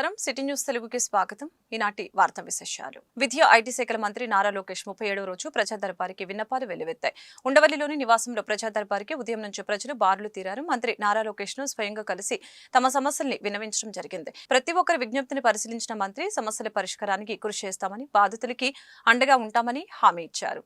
నమస్కారం city news తెలుగుకి స్వాగతం. ఈనాటి వార్తా విశేషాలు. విద్య ఐటీ శాఖల మంత్రి నారా లోకేష్ 37వ రోజు ప్రజా దర్బారికి విన్నపాలు వెల్లువెత్తాయి. ఉండవల్లిలోని నివాసంలో ప్రజా దర్బారికి ఉదయం నుంచి ప్రజలు బారులు తీరారు. మంత్రి నారా లోకేష్ ను స్వయంగా కలిసి తమ సమస్యల్ని విన్నవించడం జరిగింది. ప్రతి ఒక్కరి విజ్ఞప్తిని పరిశీలించిన మంత్రి సమస్యల పరిష్కారానికి కృషి చేస్తామని, బాధితులకి అండగా ఉంటామని హామీ ఇచ్చారు.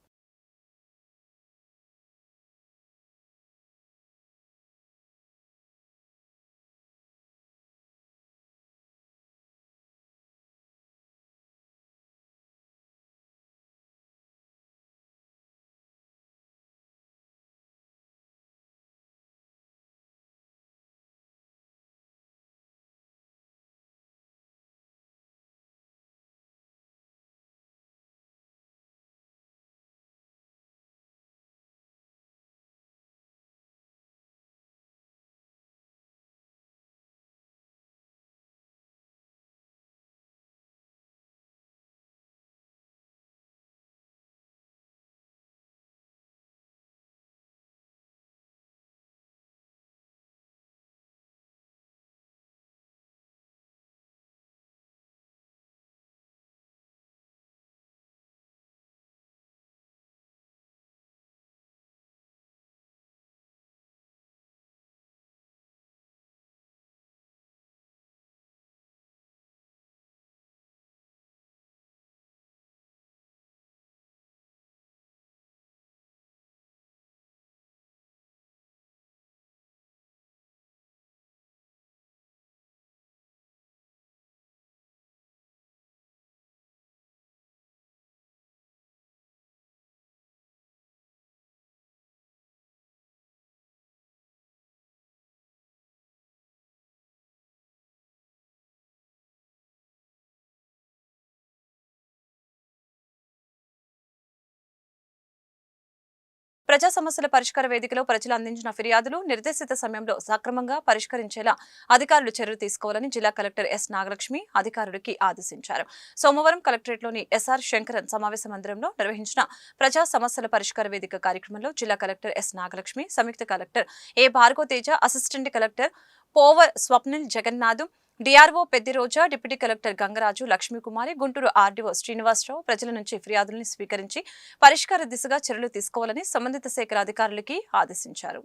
ప్రజా సమస్యల పరిష్కార వేదికలో ప్రజలు అందించిన ఫిర్యాదులు నిర్దేశిత సమయంలో సక్రమంగా పరిష్కరించేలా అధికారులు చర్యలు తీసుకోవాలని జిల్లా కలెక్టర్ ఎస్ నాగలక్ష్మి అధికారులకి ఆదేశించారు. సోమవారం కలెక్టరేట్లోని ఎస్ఆర్ శంకరన్ సమావేశ మందిరంలో నిర్వహించిన ప్రజా సమస్యల పరిష్కార వేదిక కార్యక్రమంలో జిల్లా కలెక్టర్ ఎస్ నాగలక్ష్మి, సంయుక్త collector A Bhargava Teja, assistant collector Powar Swapnil Jagannath, DRO Peddiroja, deputy collector Gangaraju, Lakshmikumari, Guntur RDO Srinivasarao ప్రజల నుంచి ఫిర్యాదులను స్వీకరించి పరిష్కార దిశగా చర్యలు తీసుకోవాలని సంబంధిత శాఖల అధికారులకి ఆదేశించారు.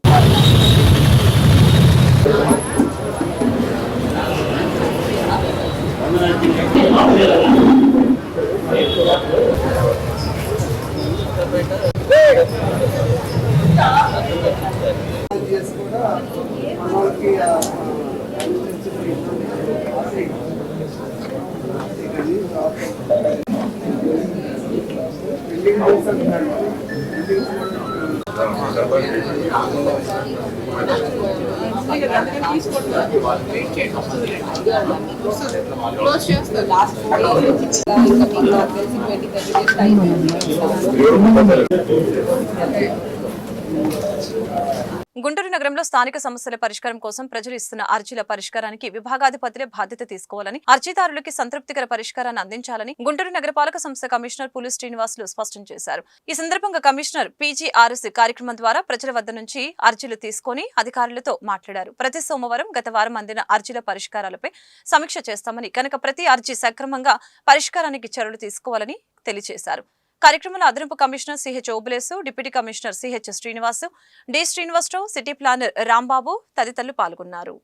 గుంటూరు నగరంలో స్థానిక సమస్యల పరిష్కారం కోసం ప్రజలు ఇస్తున్న అర్జీల పరిష్కారానికి విభాగాధిపతులే బాధ్యత తీసుకోవాలని, అర్జీదారులకి సంతృప్తికర పరిష్కారాన్ని అందించాలని గుంటూరు నగరపాలక సంస్థ కమిషనర్ పులి శ్రీనివాసులు స్పష్టం చేశారు. ఈ సందర్భంగా కమిషనర్ పీజీఆర్ఎస్ కార్యక్రమం ద్వారా ప్రజల వద్ద నుంచి అర్జీలు తీసుకుని అధికారులతో మాట్లాడారు. ప్రతి సోమవారం గత వారం అందిన అర్జీల పరిష్కారాలపై సమీక్ష చేస్తామని, కనుక ప్రతి అర్జీ సక్రమంగా పరిష్కారానికి చర్యలు తీసుకోవాలని తెలియజేశారు. కార్యక్రమంలో అదనపు commissioner CH Obulesu, deputy commissioner CH Srinivasu, D Srinivasarao, city planner Rambabu తదితరులు పాల్గొన్నారు.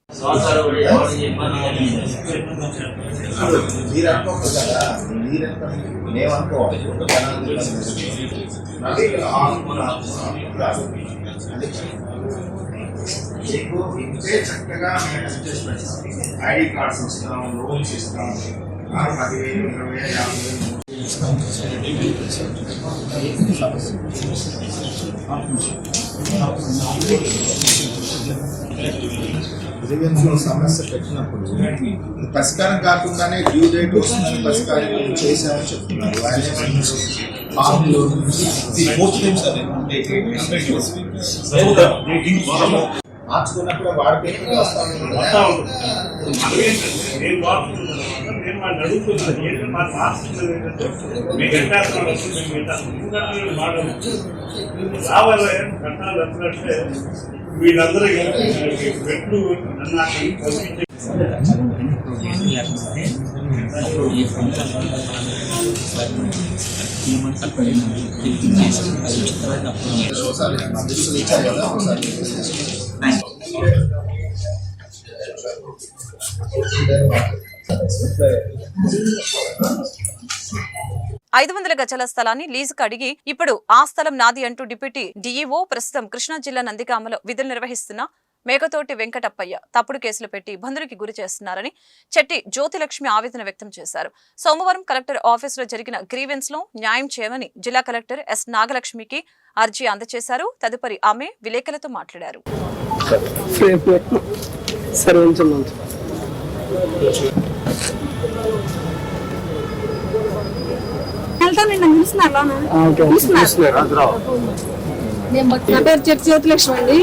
చక్కగా ఐడి కార్డ్స్ ఇస్తాం, లోన్స్ ఇస్తాం, 10,000, 20,000, 50,000 సమస్య పెట్టినప్పుడు పరిష్కారం కాకుండానే డ్యూ డేట్ వస్తుందని పరిష్కారం చేశామని చెప్తున్నారు. మార్చుకున్నప్పుడు వాడిపోయి వీళ్ళందరూ పెట్లు ఒకసారి నోటీసులు ఇచ్చారు కదా, ఒకసారి 500 గజాల స్థలాన్ని లీజుకు అడిగి ఇప్పుడు ఆ స్థలం నాది అంటూ డిప్యూటీ డీఈఓ ప్రస్తుతం కృష్ణా జిల్లా నందిగామలో విధులు నిర్వహిస్తున్న మేకతోటి వెంకటప్పయ్య తప్పుడు కేసులు పెట్టి ఇబ్బందులకి గురి చేస్తున్నారని చెట్టి జ్యోతిలక్ష్మి ఆవేదన వ్యక్తం చేశారు. సోమవారం కలెక్టర్ ఆఫీసులో జరిగిన గ్రీవెన్స్ లో న్యాయం చేయమని జిల్లా కలెక్టర్ ఎస్ నాగలక్ష్మికి అర్జీ అందజేశారు. తదుపరి ఆమె విలేకరులతో మాట్లాడారు. నా పేరు చెట్టి జ్యోతిలక్ష్మి అండి.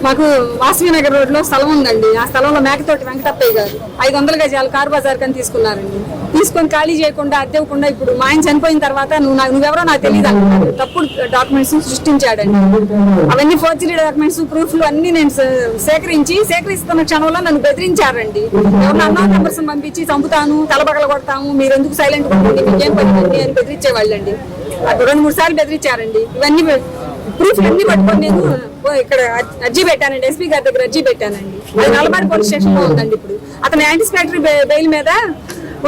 మాకు వాసవి నగర్ రోడ్ లో స్థలం ఉందండి. ఆ స్థలంలో మేకతోటి వెంకటప్పయ్య గారు 500 గజాలు కార్ బజార్ కని తీసుకున్నారండి. తీసుకొని ఖాళీ చేయకుండా అద్దెవ్వకుండా ఇప్పుడు మా ఆయన చనిపోయిన తర్వాత నువ్వెవరో నాకు తెలియదు అంటున్నారు. తప్పుడు డాక్యుమెంట్స్ సృష్టించాడండి. అవన్నీ ఫోర్జరీ డాక్యుమెంట్స్ ప్రూఫ్లు అన్ని నేను సేకరిస్తున్న క్షణంలో నన్ను బెదిరించారండి. ఎవరు అన్నో నెంబర్స్ పంపించి చంపుతాను, తలబగల కొడతాము, మీరు ఎందుకు సైలెంట్ ఉంటుంది, మీకేం పని అని బెదిరించేవాళ్ళండి. 2-3 సార్లు బెదిరించారండి. ఇవన్నీ ప్రూఫ్లు అన్ని పట్టుకొని నేను ఇక్కడ అర్జీ పెట్టానండి, ఎస్పీ గారి దగ్గర అర్జీ పెట్టానండి. అది నల్లబారి పోలీస్ స్టేషన్ లో ఉందండి. ఇప్పుడు అతను యాంటిసిపేటరీ బెయిల్ మీద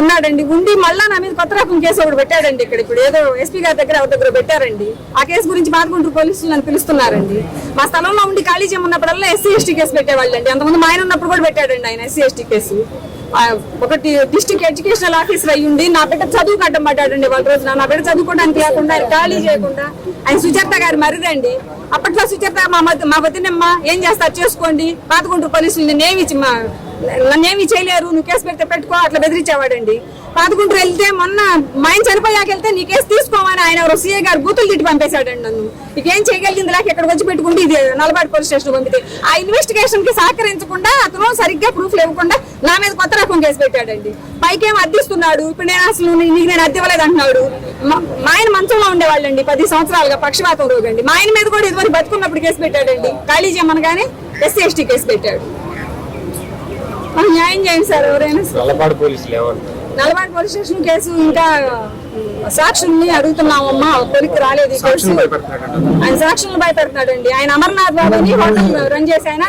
ఉన్నాడండి. ఉండి మళ్ళా నా మీద కొత్త రకం కేసు ఒకటి పెట్టాడండి. ఇప్పుడు ఏదో ఎస్పీ గారి దగ్గర పెట్టారండి. ఆ కేసు గురించి బాదగుంటూరు పోలీసులు నన్ను పిలుస్తున్నారండి. మా స్థలంలో ఉండి ఖాళీ చేయమన్నప్పుడల్లా ఎస్సీ ఎస్టీ కేసు పెట్టేవాళ్ళండి. అంతకుముందు మా ఆయన ఉన్నప్పుడు కూడా పెట్టాడండి ఆయన ఎస్సీ ఎస్టీ కేసు. ఒకటి డిస్ట్రిక్ట్ ఎడ్యుకేషనల్ ఆఫీసర్ అయ్యుండి నా బిడ్డ చదువు కట్టం పడ్డాడండి. వాళ్ళ రోజున నా బిడ్డ చదువుకోవడానికి లేకుండా ఆయన ఖాళీ చేయకుండా ఆయన సుచరిత గారు మరిదండి. అప్పట్లో సుచరిత మా వదినమ్మ ఏం చేస్తారు చేసుకోండి, బాదగుంటూరు పోలీసులు నన్నేమి చేయలేరు, నువ్వు కేసు పెడితే పెట్టుకో అట్లా బెదిరించేవాడండి. బాదగుంటూరు వెళ్తే మొన్న మా ఆయన చనిపోయాక వెళ్తే నీ కేసు తీసుకోమని ఆయన సీఏ గారు బూతులు తిట్టి పంపేశాడండి నన్ను. నీకేం చేయగలిగింది లేక ఎక్కడికి వచ్చి పెట్టుకుంటే ఇది నల్లబాటి పోలీస్ స్టేషన్ పంపితే ఆ ఇన్వెస్టిగేషన్ కి సహకరించకుండా అతను సరిగ్గా ప్రూఫ్లు ఇవ్వకుండా నా మీద కొత్త రకం కేసు పెట్టాడండి. పైకేం అద్దిస్తున్నాడు. ఇప్పుడు నేను అసలు నీకు నేను అద్దెవ్వలేదు అంటున్నాడు. మా ఆయన మంచంలో ఉండేవాళ్ళండి 10 సంవత్సరాలుగా, పక్షవాతం రోగండి. మా ఆయన మీద కూడా ఇదివరకు బతుకున్నప్పుడు కేసు పెట్టాడండి. ఖాళీ చేయమనగానే ఎస్సీ ఎస్టీ కేసు పెట్టాడు. మాకు న్యాయం చేయండి సార్. ఎవరైనా నల్లబాటి పోలీస్ స్టేషన్ కేసు ఇంకా సాక్షుల్ని అడుగుతున్నామమ్మా, కొలికి రాలేదు ఈ కేసు. ఆయన సాక్షులను భయపెడుతున్నాడండి. ఆయన అమర్నాథ్ బాబుని హోటల్ రన్ చేసి ఆయన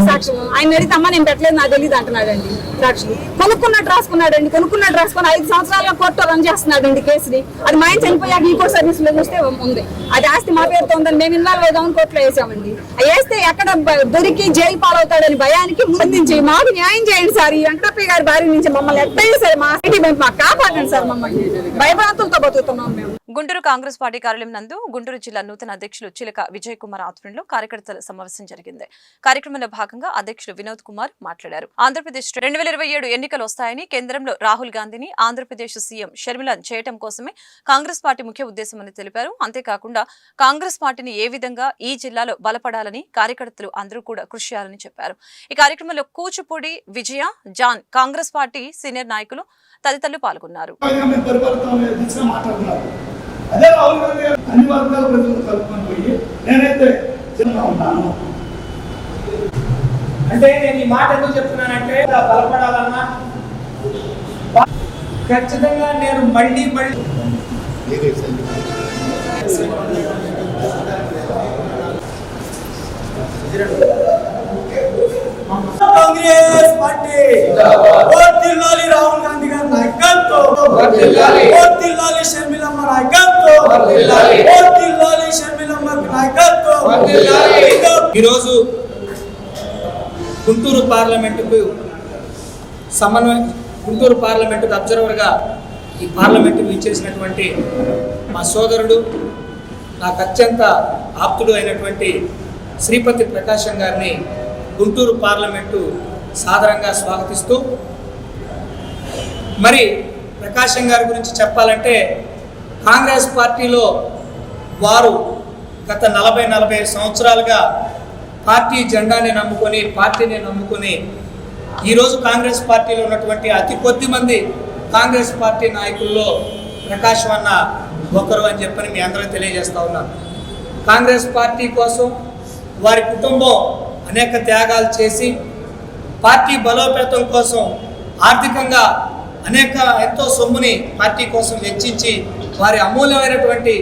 సాక్షులు ఆయన అడిగితే అమ్మ నేను పెట్టలేదు నాకు తెలియదు అంటున్నాడండి. సాక్షులు కొనుక్కున్నట్టు రాసుకున్నాడండి. కొనుక్కున్నట్టు రాసుకొని 5 సంవత్సరాల కోర్టులో రన్ చేస్తున్నాడండి కేసుని. అది మా ఆయన చనిపోయాక ఈ కోర్టు సర్వీస్ లో చూస్తే ఉంది. అది ఆస్తి మా పేరుతో ఉందని మేము ఇన్వాల్వ్ అవుదామని కోర్టులో వేసామండి. వేస్తే ఎక్కడ దొరికి జైలు పాలవుతాడని భయానికి ముందుంచి మాకు న్యాయం చేయండి సార్. ఈ వెంకటప్పయ్య గారి భార్య నుంచి మమ్మల్ని ఎట్టయినా సరే మా మాకు కాపాడండి సార్. మమ్మల్ని భయభ్రాంతులతో బతుకుతున్నాం మేము. గుంటూరు కాంగ్రెస్ పార్టీ కార్యాలయం నందు గుంటూరు జిల్లా నూతన అధ్యక్షులు చిలక విజయ్ కుమార్ ఆధ్వర్యంలో కార్యకర్తల సమావేశం జరిగింది. కార్యక్రమంలో భాగంగా అధ్యక్షులు వినోద్ కుమార్ మాట్లాడారు. ఆంధ్రప్రదేశ్ 2027 ఎన్నికలు వస్తాయని, కేంద్రంలో రాహుల్ గాంధీని ఆంధ్రప్రదేశ్ సీఎం షర్మిలను చేయడం కోసమే కాంగ్రెస్ పార్టీ ముఖ్య ఉద్దేశమని తెలిపారు. అంతేకాకుండా కాంగ్రెస్ పార్టీని ఏ విధంగా ఈ జిల్లాలో బలపడాలని కార్యకర్తలు అందరూ కూడా కృషి చేయాలని చెప్పారు. ఈ కార్యక్రమంలో కూచిపూడి విజయ, జాన్, కాంగ్రెస్ పార్టీ సీనియర్ నాయకులు తదితరులు పాల్గొన్నారు. అదే రాహుల్ గాంధీ అన్ని వర్గాల ప్రజలను కలుపుకొని పోయి నేనైతే చిన్నగా ఉన్నాను అంటే నేను ఈ మాట ఎందుకు చెప్తున్నానంటే బలపడాలన్నా ఖచ్చితంగా నేను మళ్ళీ కాంగ్రెస్ పార్టీ వర్ధిల్లాలి, రాహుల్ గాంధీ గారి నాయకత్వం వర్ధిల్లాలి, వర్ధిల్లాలి షర్మిలమ్మ నాయకత్వం వర్ధిల్లాలి, వర్ధిల్లాలి షర్మిలమ్మ నాయకత్వం వర్ధిల్లాలి. ఈరోజు గుంటూరు పార్లమెంటుకు గుంటూరు పార్లమెంటుకు అబ్జర్వర్గా ఈ పార్లమెంటుకు ఇచ్చేసినటువంటి మా సోదరుడు, నాకు అత్యంత ఆప్తుడు అయినటువంటి శ్రీపతి ప్రకాశం గారిని గుంటూరు పార్లమెంటు సాదరంగా స్వాగతిస్తూ, మరి ప్రకాశం గారి గురించి చెప్పాలంటే కాంగ్రెస్ పార్టీలో వారు గత 40-45 సంవత్సరాలుగా పార్టీ జెండాని నమ్ముకొని, పార్టీని నమ్ముకొని ఈరోజు కాంగ్రెస్ పార్టీలో ఉన్నటువంటి అతి కొద్ది మంది కాంగ్రెస్ పార్టీ నాయకుల్లో ప్రకాశం అన్న ఒకరు అని చెప్పని మీ అందరూ తెలియజేస్తూ ఉన్నాను. కాంగ్రెస్ పార్టీ కోసం వారి కుటుంబం అనేక త్యాగాలు చేసి పార్టీ బలోపేతం కోసం ఆర్థికంగా ఎంతో సొమ్ముని పార్టీ కోసం వెచ్చించి వారి అమూల్యమైనటువంటి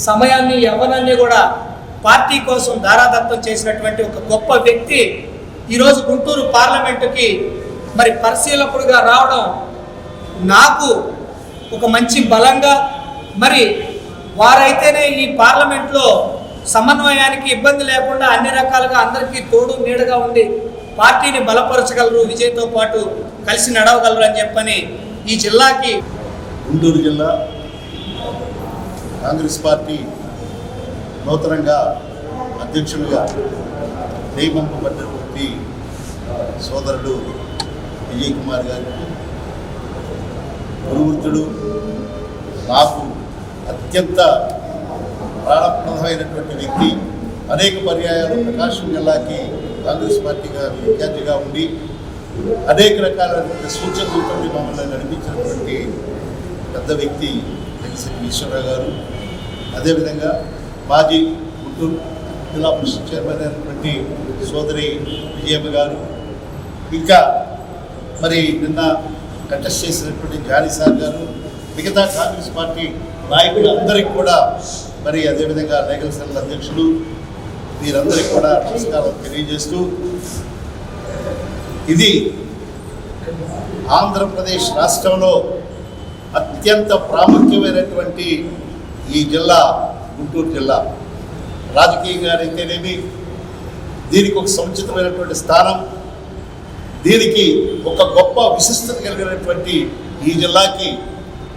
సమయాన్ని యవ్వనాన్ని కూడా పార్టీ కోసం ధారాదత్తం చేసినటువంటి ఒక గొప్ప వ్యక్తి ఈరోజు గుంటూరు పార్లమెంటుకి మరి పరిశీలకుడిగా రావడం నాకు ఒక మంచి బలంగా, మరి వారైతేనే ఈ పార్లమెంట్లో సమన్వయానికి ఇబ్బంది లేకుండా అన్ని రకాలుగా అందరికీ తోడు నీడగా ఉండి పార్టీని బలపరచగలరు, విజయ్తో పాటు కలిసి నడవగలరు అని చెప్పని ఈ జిల్లాకి గుంటూరు జిల్లా కాంగ్రెస్ పార్టీ నూతనంగా అధ్యక్షులుగా నియమింపబడినటువంటి సోదరుడు విజయ్ కుమార్ గారికి గురువృత్తుడు, నాకు అత్యంత ప్రాణప్రదమైనటువంటి వ్యక్తి, అనేక పర్యాయాలు ప్రకాశం జిల్లాకి కాంగ్రెస్ పార్టీగా ఇన్ఛార్జిగా ఉండి అనేక రకాలైన సూచనలతో మమ్మల్ని నడిపించినటువంటి పెద్ద వ్యక్తి వెంకటేశ్వర ఈశ్వరరావు గారు. అదేవిధంగా మాజీ గుంటూరు జిల్లా పరిషత్ చైర్మన్ అయినటువంటి సోదరి విజయమ్మ గారు, ఇంకా మరి నిన్న కంటెస్ట్ చేసినటువంటి జానీ సార్ గారు, మిగతా కాంగ్రెస్ పార్టీ నాయకులు అందరికీ కూడా, మరి అదేవిధంగా లీగల్ సెల్ అధ్యక్షులు, వీరందరికీ కూడా నమస్కారం తెలియజేస్తూ, ఇది ఆంధ్రప్రదేశ్ రాష్ట్రంలో అత్యంత ప్రాముఖ్యమైనటువంటి ఈ జిల్లా గుంటూరు జిల్లా. రాజకీయంగా అయితేనేమి దీనికి ఒక సముచితమైనటువంటి స్థానం, దీనికి ఒక గొప్ప విశిష్టత కలిగినటువంటి ఈ జిల్లాకి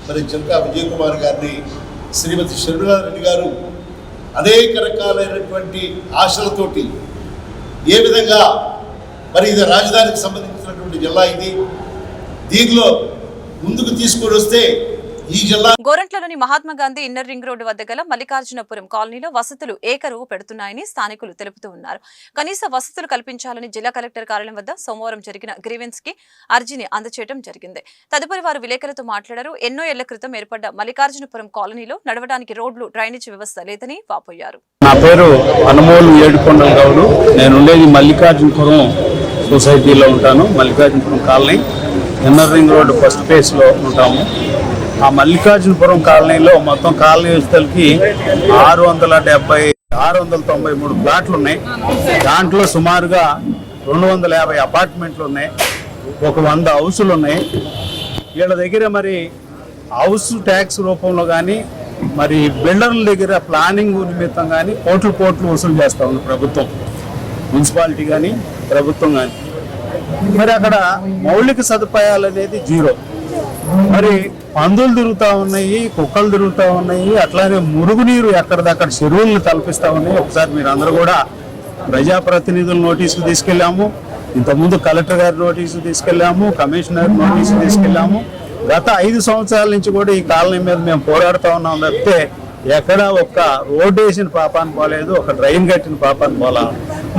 మరి జిల్కా విజయ్ కుమార్ గారిని, శ్రీమతి శరణారెడ్డి గారు అనేక రకాలైనటువంటి ఆశలతోటి ఏ విధంగా మరి ఇది రాజధానికి సంబంధించినటువంటి జిల్లా, ఇది దీనిలో ముందుకు తీసుకొని వస్తే ఈ జిల్లా. గోరంట్లలోని Mahatma Gandhi inner ring road వద్ద గల మల్లికార్జునపురం కాలనీలో వసతులు ఏకరువు పెడుతున్నాయని స్థానికులు తెలుపుతూ ఉన్నారు. కనీస వసతులు కల్పించాలని జిల్లా కలెక్టర్ కార్యాలయం వద్ద సోమవారం జరిగిన గ్రీవెన్స్ కి అర్జీని అందజేయడం జరిగింది. తదుపరి వారు విలేకరులతో మాట్లాడారు. ఎన్నో ఏళ్ల క్రితం ఏర్పడ్డ మల్లికార్జునపురం కాలనీలో నడవడానికి రోడ్లు, డ్రైనేజీ వ్యవస్థ లేదని వాపోయారు. నా పేరు అనుమోలు ఏడుకొండల గౌడు. నేను ఉండేది మల్లికార్జునపురం సొసైటీలో ఉంటాను. Mallikarjunapuram colony inner ring road first ఫేజ్లో ఉంటాము. ఆ మల్లికార్జునపురం కాలనీలో మొత్తం కాలనీ వ్యవస్థలకి 693 ప్లాట్లు ఉన్నాయి. దాంట్లో సుమారుగా 250 అపార్ట్మెంట్లు ఉన్నాయి, ఒక 100 హౌసులు ఉన్నాయి. వీళ్ళ దగ్గర మరి హౌస్ ట్యాక్స్ రూపంలో కానీ, మరి బిల్డర్ల దగ్గర ప్లానింగ్ నిమిత్తం కానీ కోట్లు వసూలు చేస్తూ ఉంది ప్రభుత్వం, మున్సిపాలిటీ కానీ ప్రభుత్వం కానీ. మరి అక్కడ మౌలిక సదుపాయాలు అనేది జీరో. మరి పందులు తిరుగుతూ ఉన్నాయి, కుక్కలు తిరుగుతూ ఉన్నాయి, అట్లానే మురుగునీరు ఎక్కడిదక్కడ చెరువులను తలపిస్తూ ఉన్నాయి. ఒకసారి మీరు అందరూ కూడా ప్రజాప్రతినిధుల నోటీసుకు తీసుకెళ్ళాము, ఇంతకుముందు కలెక్టర్ గారి నోటీసు తీసుకెళ్ళాము, కమిషనర్ నోటీసు తీసుకెళ్ళాము. గత 5 సంవత్సరాల నుంచి కూడా ఈ కాలనీ మీద మేము పోరాడుతూ ఉన్నాం తప్పితే ఎక్కడ ఒక్క రోడ్డు వేసిన పాపాన్ని పోలేదు, ఒక డ్రైన్ కట్టిన పాపాన్ని పోలా.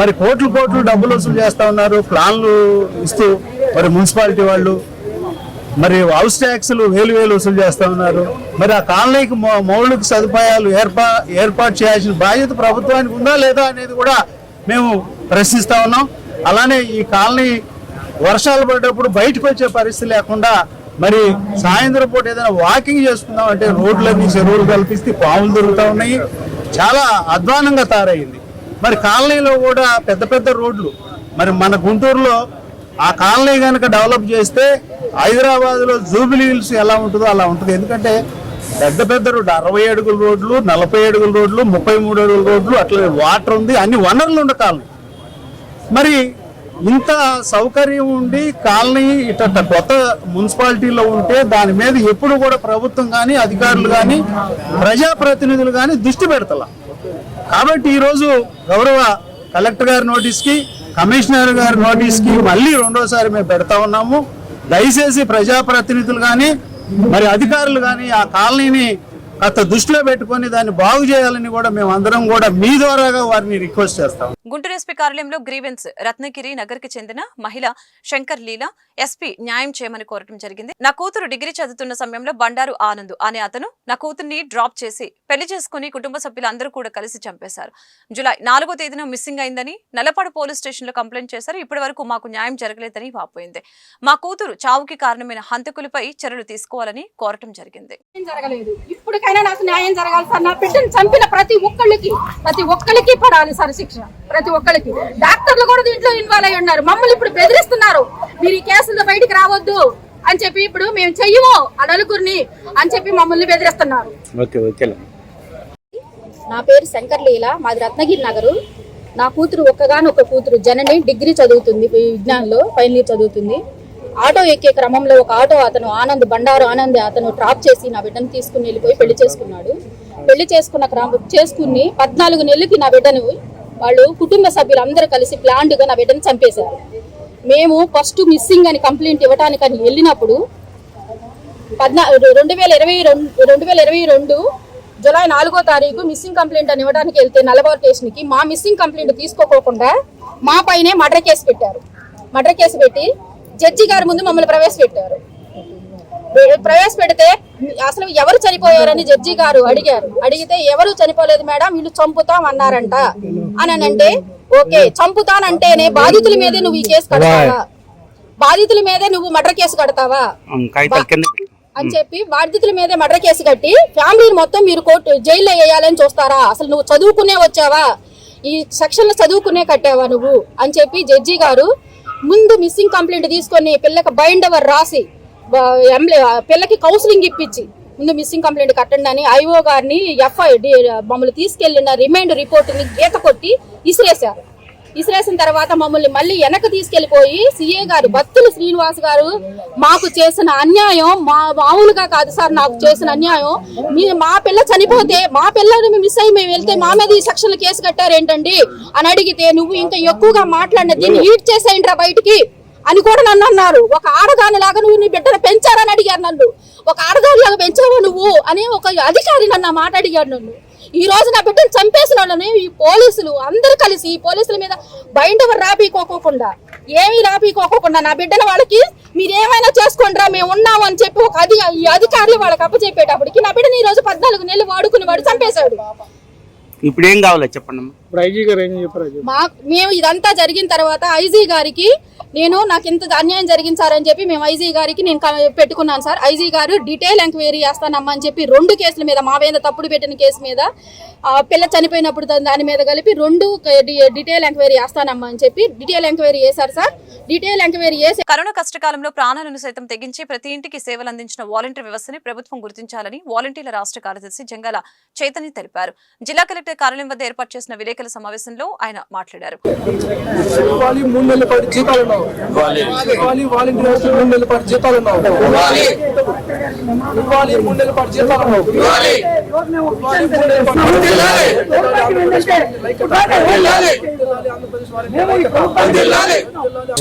మరి కోట్లు డబ్బులు వసూలు చేస్తూ ఉన్నారు ప్లాన్లు ఇస్తూ. మరి మున్సిపాలిటీ వాళ్ళు మరి హౌస్ ట్యాక్స్లు వేలు వసూలు చేస్తూ ఉన్నారు. మరి ఆ కాలనీకి మౌలిక సదుపాయాలు ఏర్పాటు చేయాల్సిన బాధ్యత ప్రభుత్వానికి ఉందా లేదా అనేది కూడా మేము ప్రశ్నిస్తూ ఉన్నాం. అలానే ఈ కాలనీ వర్షాలు పడేటప్పుడు బయటకు వచ్చే పరిస్థితి లేకుండా, మరి సాయంత్రం పూట ఏదైనా వాకింగ్ చేసుకుందాం అంటే రోడ్లన్నీ చెరువులు కల్పిస్తే పాములు దొరుకుతూ ఉన్నాయి. చాలా అధ్వానంగా తయారైంది. మరి కాలనీలో కూడా పెద్ద రోడ్లు, మరి మన గుంటూరులో ఆ కాలనీ కనుక డెవలప్ చేస్తే హైదరాబాద్లో జూబిలీ హిల్స్ ఎలా ఉంటుందో అలా ఉంటుంది. ఎందుకంటే పెద్ద రోడ్డు 60 అడుగుల రోడ్లు, 40 అడుగుల రోడ్లు, 33 అడుగుల రోడ్లు, అట్లనే వాటర్ ఉంది, అన్ని వనరులు ఉండే కాలనీ. మరి ఇంత సౌకర్యం ఉండి కాలనీ ఇట్ట కొత్త మున్సిపాలిటీలో ఉంటే దాని మీద ఎప్పుడు కూడా ప్రభుత్వం కానీ, అధికారులు కానీ, ప్రజాప్రతినిధులు కానీ దృష్టి పెడతలా. కాబట్టి ఈరోజు గౌరవ కలెక్టర్ గారి నోటీస్కి, కమిషనర్ గారి నోటీస్కి మళ్ళీ రెండోసారి మేము పెడతా ఉన్నాము. దయచేసి ప్రజాప్రతినిధులు కానీ, మరి అధికారులు కానీ ఆ కాలనీని కాస్త దృష్టిలో పెట్టుకొని దాన్ని బాగు చేయాలని కూడా మేము అందరం కూడా మీ ద్వారాగా వారిని రిక్వెస్ట్ చేస్తాం. గుంటూరు ఎస్పీ కార్యాలయంలో గ్రీవెన్స్ రత్నగిరి నగర్ కి చెందిన మహిళ శంకర్ లీలా ఎస్పీ న్యాయం చేయమని కోరటం జరిగింది. నా కూతురు డిగ్రీ చదువుతున్న సమయంలో బండారు ఆనంద్ అనే అతను నా కూతుర్ని డ్రాప్ చేసి పెళ్లి చేసుకుని కుటుంబ సభ్యులందరూ కూడా కలిసి చంపేశారు. జూలై 4వ తేదీన మిస్సింగ్ అయిందని నల్లపాడు పోలీస్ స్టేషన్ లో కంప్లైంట్ చేశారు. ఇప్పటి వరకు మాకు న్యాయం జరగలేదని వాపోయింది. మా కూతురు చావుకి కారణమైన హంతకులపై చర్యలు తీసుకోవాలని కోరటం జరిగింది. ఇప్పటికైనా నాకు న్యాయం జరగాలి సార్. నా బిడ్డను చంపిన ప్రతి ఒక్కరికి పడాలి సార్ శిక్ష. ప్రతి ఒక్కరికి. డాక్టర్లు కూడా దీంట్లో ఇన్వాల్వ్ అయి ఉన్నారు. మమ్మల్ని ఇప్పుడు బెదిరిస్తున్నారు, మీరు ఈ కేసులతో బయటికి రావద్దు అని చెప్పి, ఇప్పుడు మేము చెయ్యము ఆ నలుగురిని అని చెప్పి మమ్మల్ని బెదిరిస్తున్నారు. నా పేరు శంకర్ లీలా, మాది రత్నగిరి నగరు. నా కూతురు ఒక్కగానొక్క కూతురు జనని డిగ్రీ చదువుతుంది, విజ్ఞానంలో ఫైనల్ ఇయర్ చదువుతుంది. ఆటో ఎక్కే క్రమంలో ఒక ఆటో అతను బండారు ఆనంద్ అతను డ్రాప్ చేసి నా బిడ్డను తీసుకుని వెళ్ళిపోయి పెళ్లి చేసుకున్నాడు. పెళ్లి చేసుకుని 14 నెలలకి నా బిడ్డను వాళ్ళు కుటుంబ సభ్యులందరూ కలిసి ప్లాన్డ్గా నా బిడ్డను చంపేశారు. మేము ఫస్ట్ మిస్సింగ్ అని కంప్లైంట్ ఇవ్వడానికని వెళ్ళినప్పుడు 2022 జూలై 4వ తారీఖు మిస్సింగ్ కంప్లైంట్ అని ఇవ్వడానికి వెళ్తే నల్లబార్ స్టేషన్కి మా మిస్సింగ్ కంప్లైంట్ తీసుకోకుండా మా పైనే మర్డర్ కేసు పెట్టారు. మర్డర్ కేసు పెట్టి జడ్జి గారి ముందు మమ్మల్ని ప్రవేశపెట్టారు. ప్రవేశపెడితే అసలు ఎవరు చనిపోయారని జడ్జి గారు అడిగితే ఎవరు చనిపోలేదు మేడం, వీళ్ళు చంపుతాం అన్నారంట అని అంటే, ఓకే చంపుతానంటేనే బాధితుల మీదే నువ్వు ఈ కేసు కడతావా, బాధితుల మీదే నువ్వు మర్డర్ కేసు కడతావా అని చెప్పి బాధితుల మీదే మర్డర్ కేసు కట్టి ఫ్యామిలీ మొత్తం మీరు జైల్లో వేయాలని చూస్తారా? అసలు నువ్వు చదువుకునే వచ్చావా, ఈ సెక్షన్ లో చదువుకునే కట్టావా నువ్వు అని చెప్పి జడ్జి గారు ముందు మిస్సింగ్ కంప్లైంట్ తీసుకొని పిల్లకి బైండవర్ రాసి పిల్లకి కౌన్సిలింగ్ ఇప్పించి ముందు మిస్సింగ్ కంప్లైంట్ కట్టండి అని ఐఓ గారిని మమ్మల్ని తీసుకెళ్లిన రిమైండ్ రిపోర్ట్ ని గీత కొట్టి ఇసిరేశారు. ఇసిరేసిన తర్వాత మమ్మల్ని మళ్ళీ వెనక్కి తీసుకెళ్లిపోయి సిఏ గారు బత్తుల శ్రీనివాస్ గారు మాకు చేసిన అన్యాయం మామూలుగా కాదు సార్, నాకు చేసిన అన్యాయం, మా పిల్ల చనిపోతే మా పిల్లని మిస్ అయ్యి మేము వెళ్తే మా మీద ఈ సెక్షన్లు కేసు కట్టారేంటండి అని అడిగితే, నువ్వు ఇంకా ఎక్కువగా మాట్లాడిన దీన్ని ఈడ్ చేసేయండిరా బయటికి అని కూడా నన్ను అన్నారు. ఒక ఆడదాని లాగా నువ్వు నీ బిడ్డను పెంచారని అడిగారు నన్ను. ఒక ఆడదాని లాగా పెంచావు నువ్వు అని ఒక అధికారి నన్ను మాట అడిగాడు నన్ను. ఈ రోజు నా బిడ్డను చంపేసిన వాళ్ళని ఈ పోలీసులు అందరూ కలిసి ఈ పోలీసుల మీద బైండవర్ రాపీకోకుండా ఏమీ రాపీకోకుండా నా బిడ్డను వాళ్ళకి మీరేమైనా చేసుకోండిరా మేము ఉన్నాము అని చెప్పి ఒక ఈ అధికారులు వాళ్ళకి అప్పచెప్పేటప్పటికి నా బిడ్డని ఈ రోజు 14 నెలలు వాడుకుని వాడు చంపేశాడు. ఇప్పుడు ఏం కావాలో చెప్పండి. మేము ఇదంతా జరిగిన తర్వాత ఐజీ గారికి నాకు ఇంత అన్యాయం జరిగించారని చెప్పి మేము ఐజీ గారికి నేను పెట్టుకున్నాను సార్. ఐజీ గారు డీటెయిల్ ఎంక్వైరీ చేస్తానమ్మా అని చెప్పి 2 కేసుల మీద మా మీద తప్పుడు పెట్టిన కేసు మీద పిల్ల చనిపోయినప్పుడు దాని మీద కలిపి 2 డీటెయిల్ ఎంక్వైరీ చేస్తానమ్మా అని చెప్పి డీటెయిల్ ఎంక్వైరీ చేశారు సార్. డీటెయిల్ ఎంక్వైరీ చేసి కరోనా కష్టకాలంలో ప్రాణాలను సైతం తెగించి ప్రతి ఇంటికి సేవలు అందించిన వాలంటీర్ వ్యవస్థని ప్రభుత్వం గుర్తించాలని వాలంటీర్ల రాష్ట్ర కార్యదర్శి జంగాల చైతన్య తెలిపారు. జిల్లా కలెక్టర్ కార్యాలయం వద్ద ఏర్పాటు చేసిన విలేకరుల సమావేశంలో ఆయన మాట్లాడారు.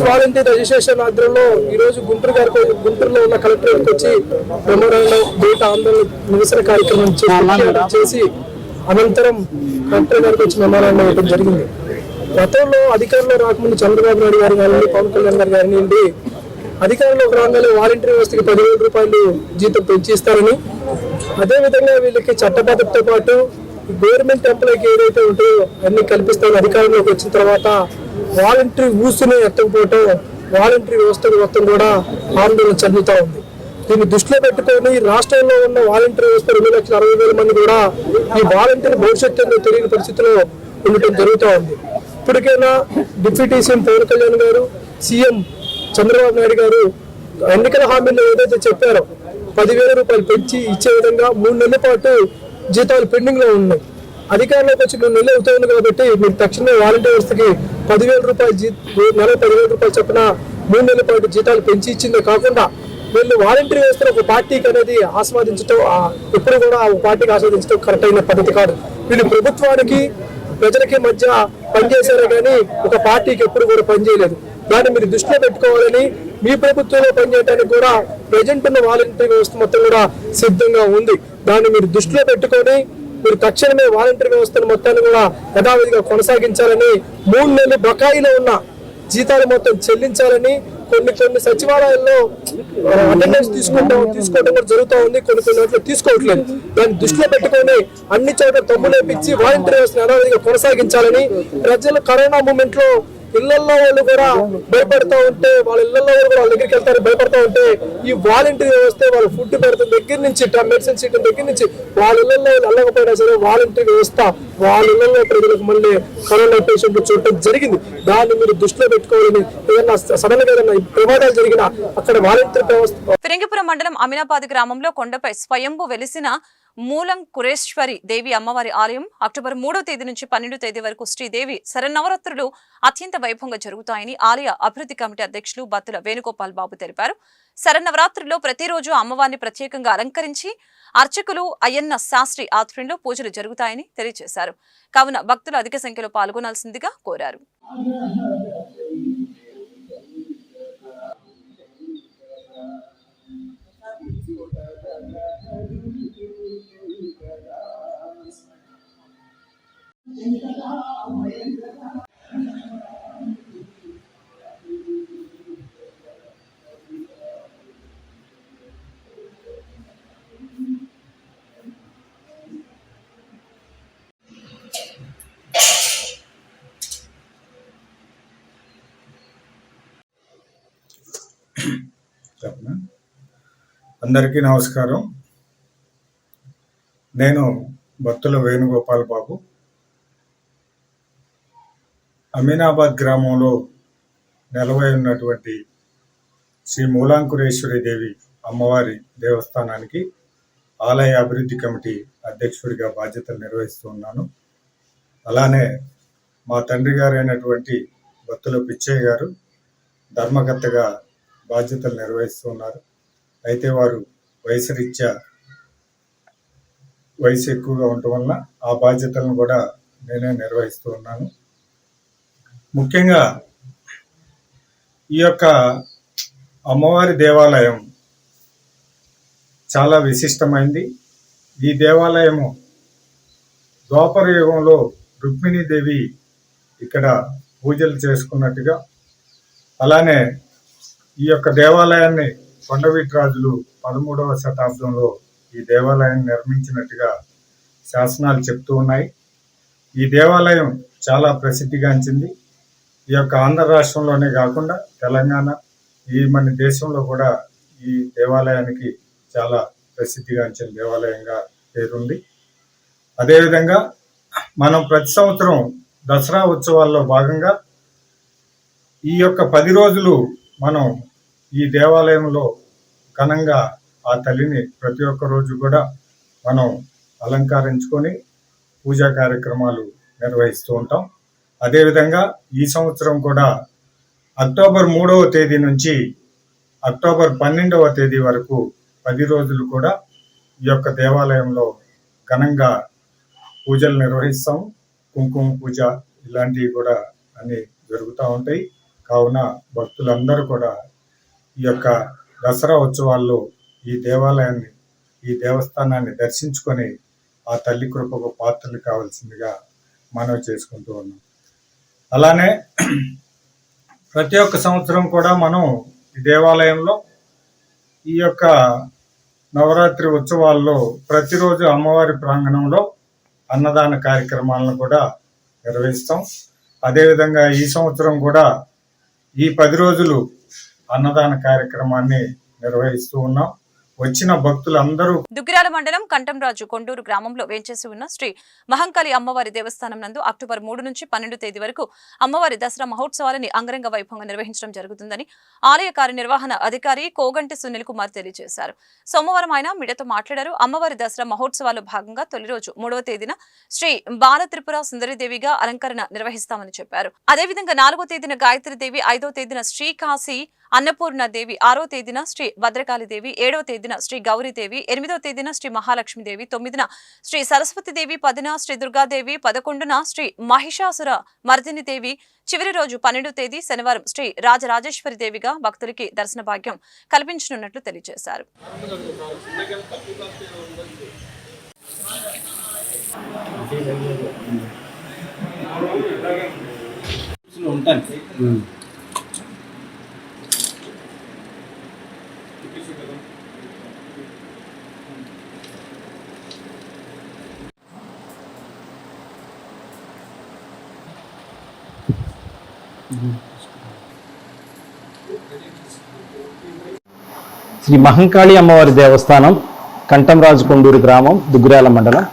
వాలంటీర్ రిజిస్ట్రేషన్ ఆధ్వర్యంలో ఈ రోజు గుంటూరులో ఉన్న కలెక్టరేట్ వచ్చి మెమోరాండం బయట ఆందోళన నిరసన కార్యక్రమం చేసి అనంతరం కలెక్టర్ గారికి వచ్చి మెమోరాండం ఇవ్వడం జరిగింది. గతంలో అధికారంలో రాకముందు చంద్రబాబు నాయుడు గారి కానీ పవన్ కళ్యాణ్ గారి కానివ్వండి అధికారంలోకి రాగానే వాలంటీర్ వ్యవస్థకి 10,000 రూపాయలు జీతం పెంచిస్తారని, అదేవిధంగా వీళ్ళకి చట్టబద్ధతతో పాటు గవర్నమెంట్ ఎంప్లాయ్కి ఏదైతే ఉంటాయో అన్ని కల్పిస్తారని అధికారంలోకి వచ్చిన తర్వాత వాలంటీర్ ఊసునే ఎత్తకపోవటం వాలంటీర్ వ్యవస్థ మొత్తం కూడా ఆందోళన చెందుతూ ఉంది. దీన్ని దృష్టిలో పెట్టుకొని రాష్ట్రంలో ఉన్న వాలంటీర్ వ్యవస్థ 2,60,000 మంది కూడా ఈ వాలంటీర్ భవిష్యత్తు తెలియని పరిస్థితిలో ఉండటం జరుగుతూ ఉంది. ఇప్పటికైనా డిప్యూటీ సీఎం పవన్ కళ్యాణ్ గారు, సీఎం చంద్రబాబు నాయుడు గారు ఎన్నికల హామీలో ఏదైతే చెప్పారో 10,000 రూపాయలు పెంచి ఇచ్చే విధంగా 3 నెలల పాటు జీతాలు పెండింగ్ లో ఉన్నాయి. అధికారంలోకి వచ్చి 3 నెలలు అవుతుంది కాబట్టి మీరు తక్షణమే వాలంటీర్ వ్యవస్థకి 10,000 రూపాయలు నెల 10,000 రూపాయలు చొప్పున 3 నెలల పాటు జీతాలు పెంచి ఇచ్చిందే కాకుండా వీళ్ళు వాలంటీర్ వ్యవస్థను ఒక పార్టీకి అనేది ఆస్వాదించడం ఎప్పుడు కూడా ఆ పార్టీకి ఆస్వాదించడం కరెక్ట్ అయిన పద్ధతి కాదు. వీళ్ళు ప్రభుత్వానికి ప్రజలకి మధ్య పనిచేశారే కానీ ఒక పార్టీకి ఎప్పుడు కూడా పనిచేయలేదు. దాన్ని మీరు దృష్టిలో పెట్టుకోవాలని, మీ ప్రభుత్వంలో పనిచేయడానికి కూడా ప్రజెంట్ ఉన్న వాలంటీర్ వ్యవస్థ మొత్తం కూడా సిద్ధంగా ఉంది. దాన్ని మీరు దృష్టిలో పెట్టుకొని మీరు తక్షణమే వాలంటీర్ వ్యవస్థను మొత్తాన్ని కూడా యథావిధిగా కొనసాగించాలని, 3 నెలలు బకాయిలో ఉన్న జీతాలు మొత్తం చెల్లించాలని, కొన్ని సచివాలయాల్లో అటెండెన్స్ తీసుకోవడం కూడా జరుగుతూ ఉంది, కొన్ని వాటిలో తీసుకోవట్లేదు. దాన్ని దృష్టిలో పెట్టుకొని అన్ని చోట్ల తమ్ము లేపించి వాలంటీర్ వ్యవస్థను యథావిధిగా కొనసాగించాలని, ప్రజలు కరోనా మూమెంట్ లో ఇళ్లలో వాళ్ళు కూడా భయపడతా ఉంటే, వాళ్ళ ఇళ్లలో వాళ్ళు కూడా వాళ్ళ దగ్గరికి వెళ్తారు భయపడతా ఉంటే, ఈ వాలంటీర్ వ్యవస్థ వాళ్ళ ఫుడ్ పెడతాం దగ్గర నుంచి మెడిసిన్ సీట్ల దగ్గర నుంచి వాళ్ళ ఇళ్లలో వెళ్ళకపోయినా సరే వాలంటీర్ వ్యవస్థ వాళ్ళ ఇళ్లలో ప్రజలకు మళ్ళీ కరోనా పేషెంట్లు చూడటం జరిగింది. దాన్ని మీరు దృష్టిలో పెట్టుకోవాలని, ఏదైనా సడన్ గా ఏదైనా ప్రమాదాలు జరిగినా అక్కడ వాలంటీర్ వ్యవస్థ. ఫిరంగిపురం మండలం అమినాబాద్ గ్రామంలో కొండపై స్వయంభూ వెలిసిన మూలం కురేశ్వరి దేవి అమ్మవారి ఆలయం అక్టోబర్ 3వ తేదీ నుంచి 12వ తేదీ వరకు శ్రీదేవి శరన్నవరాత్రులు అత్యంత వైభవంగా జరుగుతాయని ఆలయ అభివృద్ధి కమిటీ అధ్యక్షులు బత్తుల వేణుగోపాల్ బాబు తెలిపారు. శరన్నవరాత్రుల్లో ప్రతిరోజు అమ్మవారిని ప్రత్యేకంగా అలంకరించి అర్చకులు అయ్యన్న శాస్త్రి ఆధ్వర్యంలో పూజలు జరుగుతాయని తెలియజేశారు. కావున భక్తులు అధిక సంఖ్యలో పాల్గొనాల్సిందిగా కోరారు. అందరికీ నమస్కారం. నేను బత్తుల వేణుగోపాల్ బాబు. అమీనాబాద్ గ్రామంలో నెలవై ఉన్నటువంటి శ్రీ మూలాంకురేశ్వరి దేవి అమ్మవారి దేవస్థానానికి ఆలయ అభివృద్ధి కమిటీ అధ్యక్షుడిగా బాధ్యతలు నిర్వహిస్తూ ఉన్నాను. అలానే మా తండ్రి గారు అయినటువంటి బత్తుల పిచ్చయ్య గారు ధర్మకర్తగా బాధ్యతలు నిర్వహిస్తూ ఉన్నారు. అయితే వారు వయసు ఎక్కువగా ఉండటం వల్ల ఆ బాధ్యతలను కూడా నేనే నిర్వహిస్తూ ఉన్నాను. ముఖ్యంగా ఈ యొక్క అమ్మవారి దేవాలయం చాలా విశిష్టమైంది. ఈ దేవాలయము ద్వాపర యుగంలో రుక్మిణీదేవి ఇక్కడ పూజలు చేసుకున్నట్టుగా, అలానే ఈ యొక్క దేవాలయాన్ని కొండవీటి రాజులు 13వ శతాబ్దంలో ఈ దేవాలయాన్ని నిర్మించినట్టుగా శాసనాలు చెప్తూ ఉన్నాయి. ఈ దేవాలయం చాలా ప్రసిద్ధిగాంచింది. ఈ యొక్క ఆంధ్ర రాష్ట్రంలోనే కాకుండా తెలంగాణ, మన దేశంలో కూడా ఈ దేవాలయానికి చాలా ప్రసిద్ధిగాంచిన దేవాలయంగా పేరుంది. అదేవిధంగా మనం ప్రతి సంవత్సరం దసరా ఉత్సవాల్లో భాగంగా ఈ యొక్క 10 రోజులు మనం ఈ దేవాలయంలో ఘనంగా ఆ తల్లిని ప్రతి ఒక్క రోజు కూడా మనం అలంకరించుకొని పూజా కార్యక్రమాలు నిర్వహిస్తూ ఉంటాం. అదేవిధంగా ఈ సంవత్సరం కూడా అక్టోబర్ 3వ తేదీ నుంచి అక్టోబర్ 12వ తేదీ వరకు 10 రోజులు కూడా ఈ యొక్క దేవాలయంలో ఘనంగా పూజలు నిర్వహిస్తాం. కుంకుమ పూజ ఇలాంటివి కూడా అన్ని జరుగుతూ ఉంటాయి. కావున భక్తులందరూ కూడా ఈ యొక్క దసరా ఉత్సవాల్లో ఈ దేవాలయాన్ని, ఈ దేవస్థానాన్ని దర్శించుకొని ఆ తల్లి కృపకు పాత్రలు కావాల్సిందిగా మనవి చేసుకుంటూ ఉన్నాం. అలానే ప్రతి ఒక్క సంవత్సరం కూడా మనం ఈ దేవాలయంలో ఈ యొక్క నవరాత్రి ఉత్సవాల్లో ప్రతిరోజు అమ్మవారి ప్రాంగణంలో అన్నదాన కార్యక్రమాలను కూడా నిర్వహిస్తాం. అదేవిధంగా ఈ సంవత్సరం కూడా ఈ 10 రోజులు అన్నదాన కార్యక్రమాన్ని నిర్వహిస్తూ ఉన్నాం. వచ్చిన భక్తులందరూ. దుగ్గిరాల మండలం కంటంరాజు కొండూరు గ్రామంలో వేంచేసి ఉన్న శ్రీ మహంకాళి అమ్మవారి దేవస్థానం నందు అక్టోబర్ 3 నుంచి 12 తేదీ వరకు అమ్మవారి దసరా మహోత్సవాలని అంగరంగ వైభవంగా నిర్వహించడం జరుగుతుందని ఆలయ కార్యనిర్వహణ అధికారి కోగంటి సునీల్ కుమార్ తెలియజేశారు. సోమవారం ఆయన మీడియాతో మాట్లాడారు. అమ్మవారి దసరా మహోత్సవాల్లో భాగంగా తొలి రోజు 3వ తేదీన శ్రీ బాల త్రిపుర సుందరిదేవిగా అలంకరణ నిర్వహిస్తామని చెప్పారు. అదేవిధంగా 4వ తేదీన గాయత్రీదేవి, 5వ తేదీన శ్రీకాశీ అన్నపూర్ణదేవి, 6వ తేదీన శ్రీ భద్రకాళిదేవి, 7వ తేదీన శ్రీ గౌరీదేవి, 8వ తేదీన శ్రీ మహాలక్ష్మీదేవి, 9న శ్రీ సరస్వతిదేవి, 10న శ్రీ దుర్గాదేవి, 11న శ్రీ మహిషాసుర మర్దినిదేవి, చివరి రోజు 12వ తేదీ శనివారం శ్రీ రాజరాజేశ్వరి దేవిగా భక్తులకి దర్శన భాగ్యం కల్పించనున్నట్లు తెలియజేశారు. శ్రీ మహంకాళి అమ్మవారి దేవస్థానం, కంఠంరాజు కొండూరు గ్రామం, దుగ్గిరాల మండలం.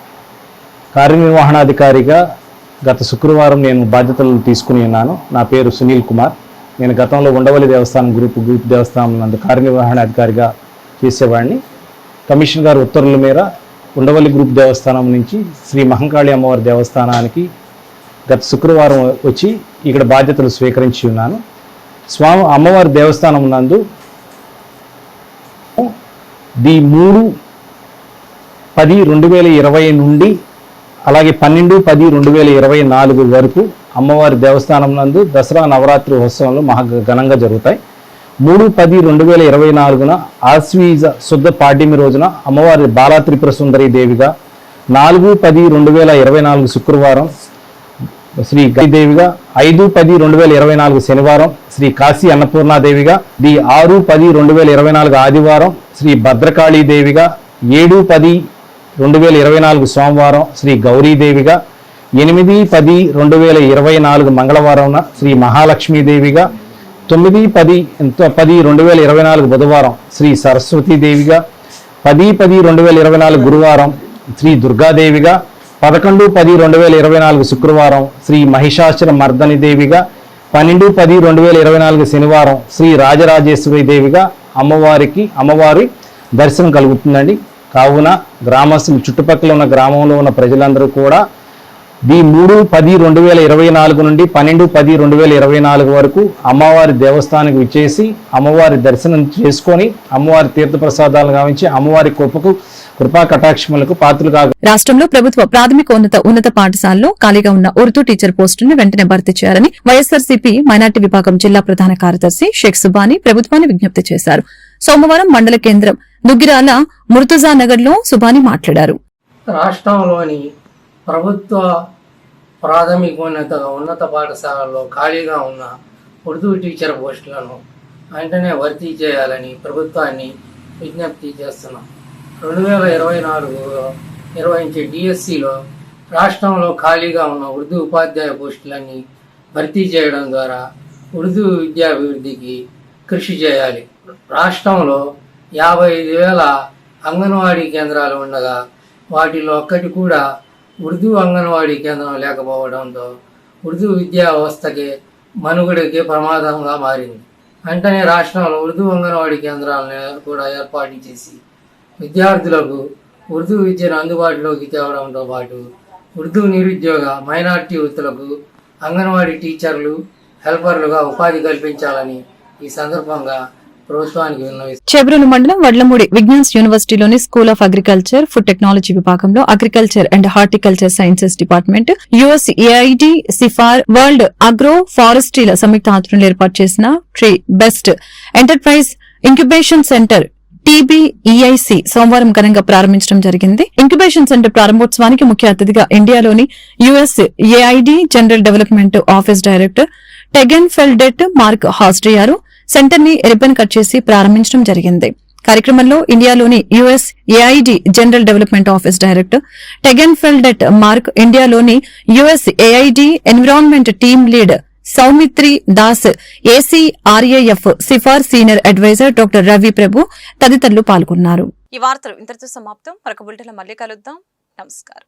కార్యనిర్వహణాధికారిగా గత శుక్రవారం నేను బాధ్యతలు తీసుకుని ఉన్నాను. నా పేరు సునీల్ కుమార్. నేను గతంలో ఉండవల్లి దేవస్థానం గ్రూప్ దేవస్థానం నందు కార్యనిర్వహణాధికారిగా చేసేవాడిని. కమిషనర్ గారి ఉత్తర్వుల మేర ఉండవల్లి గ్రూప్ దేవస్థానం నుంచి శ్రీ మహంకాళి అమ్మవారి దేవస్థానానికి గత శుక్రవారం వచ్చి ఇక్కడ బాధ్యతలు స్వీకరించి ఉన్నాను. అమ్మవారి దేవస్థానం నందు ది 3/10/2020 నుండి అలాగే 12/10/2024 వరకు అమ్మవారి దేవస్థానం నందు దసరా నవరాత్రి ఉత్సవాలు మహా ఘనంగా జరుగుతాయి. 3/10/2024 ఆశ్వీజ శుద్ధ పాడ్యమి రోజున అమ్మవారి బాలా త్రిపుర సుందరి దేవిగా, 4/10/2024 శుక్రవారం శ్రీ గౌరీదేవిగా, 5/10/2024 శనివారం శ్రీ కాశీ అన్నపూర్ణాదేవిగా, ది 6/10/2024 ఆదివారం శ్రీ భద్రకాళీదేవిగా, 7/10/2024 సోమవారం శ్రీ గౌరీదేవిగా, 8/10/2024 మంగళవారం శ్రీ మహాలక్ష్మీదేవిగా, 9/10/2024 బుధవారం శ్రీ సరస్వతీదేవిగా, 10/10/2024 గురువారం శ్రీ దుర్గాదేవిగా, 11/10/2024 శుక్రవారం శ్రీ మహిషాసుర మర్దని దేవిగా, 12/10/2024 శనివారం శ్రీ రాజరాజేశ్వరి దేవిగా అమ్మవారి దర్శనం కలుగుతుందండి. కావున గ్రామస్తులు, చుట్టుపక్కల ఉన్న గ్రామంలో ఉన్న ప్రజలందరూ కూడా ది 3/10/2024 నుండి 12/10/2024 వరకు అమ్మవారి దేవస్థానానికి విచ్చేసి అమ్మవారి దర్శనం చేసుకొని అమ్మవారి తీర్థప్రసాదాలు గావించి అమ్మవారి కృపా కటాక్షములకు పాత్రలు కాగా. రాష్ట్రంలో ప్రభుత్వ ప్రాథమిక ఉన్నత పాఠశాలలో ఖాళీగా ఉన్న ఉర్దూ టీచర్ పోస్టులను వెంటనే భర్తీ చేయాలని వైఎస్సార్సీపీ మైనార్టీ విభాగం జిల్లా ప్రధాన కార్యదర్శి షేక్ సుబానీ ప్రభుత్వాన్ని విజ్ఞప్తి చేశారు. సోమవారం మండల కేంద్రం దుగ్గిరాల ముర్తుజా నగర్ లో సుబానీ మాట్లాడారు. రాష్ట్రంలోని ప్రభుత్వ ఉన్నత పాఠశాలల్లో ఖాళీగా ఉన్న ఉర్దూ టీచర్ పోస్టులను వెంటనే భర్తీ చేయాలని ప్రభుత్వాన్ని విజ్ఞప్తి చేస్తున్నాం. 2024లో నిర్వహించే డిఎస్సిలో రాష్ట్రంలో ఖాళీగా ఉన్న ఉర్దూ ఉపాధ్యాయ పోస్టులన్నీ భర్తీ చేయడం ద్వారా ఉర్దూ విద్యాభివృద్ధికి కృషి చేయాలి. రాష్ట్రంలో 55,000 అంగన్వాడీ కేంద్రాలు ఉండగా వాటిలో ఒక్కటి కూడా ఉర్దూ అంగన్వాడీ కేంద్రం లేకపోవడంతో ఉర్దూ విద్యా వ్యవస్థకి మనుగడకి ప్రమాదంగా మారింది. వెంటనే రాష్ట్రంలో ఉర్దూ అంగన్వాడీ కేంద్రాలను కూడా ఏర్పాటు చేసి విద్యార్థులకు ఉర్దూ విద్యను అందుబాటులోకి తేవడంతో పాటు ఉర్దూ నిరుద్యోగ మైనార్టీ వృత్తులకు అంగన్వాడీ టీచర్లు, హెల్పర్లుగా ఉపాధి కల్పించాలని ఈ సందర్భంగా ప్రభుత్వానికి విన్నవిస్తారు. చెబ్రోలు మండలం వడ్లమూడి విజ్ఞాన్స్ యూనివర్సిటీలోని school of agriculture, food technology విభాగంలో agriculture and horticulture sciences department, USAID, CIFOR, world అగ్రో ఫారెస్ట్రీల సంయుక్త ఆధ్వర్యంలో ఏర్పాటు చేసిన tree best enterprise incubation centre TBEIC సోమవారం ఘనంగా ప్రారంభించడం జరిగింది. ఇంక్యుబేషన్ సెంటర్ ప్రారంభోత్సవానికి ముఖ్య అతిథిగా ఇండియాలోని USAID general development office director Tegen Feldet Mark హాస్ట్రియారు సెంటర్ ని రిబ్బన్ కట్ చేసి ప్రారంభించడం జరిగింది. కార్యక్రమంలో ఇండియాలోని USAID general development office director Tegen Feldet Mark, ఇండియాలోని USAID environment team lead Soumitri Das, ACRAF CIFOR senior adviser doctor Ravi Prabhu తదితరులు పాల్గొన్నారు. ఈ వార్తలు ఇంతటితో సమాప్తం. మరొక బులెటిన్లో మళ్ళీ కలుద్దాం. నమస్కారం.